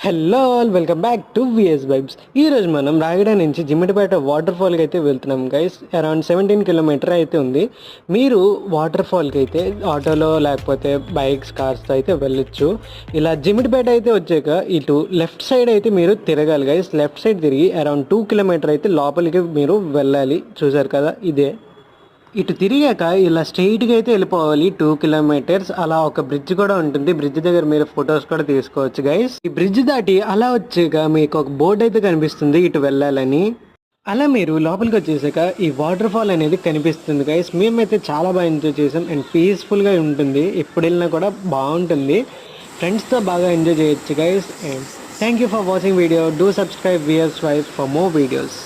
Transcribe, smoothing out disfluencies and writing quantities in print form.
Hello all welcome back to VS Vibes. ఈరోజు మనం రాయగడ నుంచి జిమ్మిడిపేట వాటర్ ఫాల్కి అయితే వెళ్తున్నాం గైస్. అరౌండ్ 17 కిలోమీటర్ అయితే ఉంది. మీరు వాటర్ ఫాల్కి అయితే ఆటోలో లేకపోతే బైక్స్ కార్స్తో అయితే వెళ్ళొచ్చు. ఇలా జిమ్మిడిపేట అయితే వచ్చాక ఇటు లెఫ్ట్ సైడ్ అయితే మీరు తిరగాలి గైస్. లెఫ్ట్ సైడ్ తిరిగి అరౌండ్ 2 కిలోమీటర్ అయితే లోపలికి మీరు వెళ్ళాలి. చూసారు కదా, ఇదే. ఇటు తిరిగాక ఇలా స్ట్రైట్గా అయితే వెళ్ళిపోవాలి 2 కిలోమీటర్స్. అలా ఒక బ్రిడ్జ్ కూడా ఉంటుంది. బ్రిడ్జ్ దగ్గర మీరు ఫొటోస్ కూడా తీసుకోవచ్చు గైస్. ఈ బ్రిడ్జ్ దాటి అలా వచ్చాక మీకు ఒక బోర్డు అయితే కనిపిస్తుంది ఇటు వెళ్ళాలని. అలా మీరు లోపలికి వచ్చేసాక ఈ వాటర్ ఫాల్ అనేది కనిపిస్తుంది గైస్. మేమైతే చాలా బాగా ఎంజాయ్ చేసాం అండ్ పీస్ఫుల్గా ఉంటుంది. ఎప్పుడు వెళ్ళినా కూడా బాగుంటుంది. ఫ్రెండ్స్తో బాగా ఎంజాయ్ చేయొచ్చు guys. And thank you for watching video. Do subscribe VS Vibes for more videos.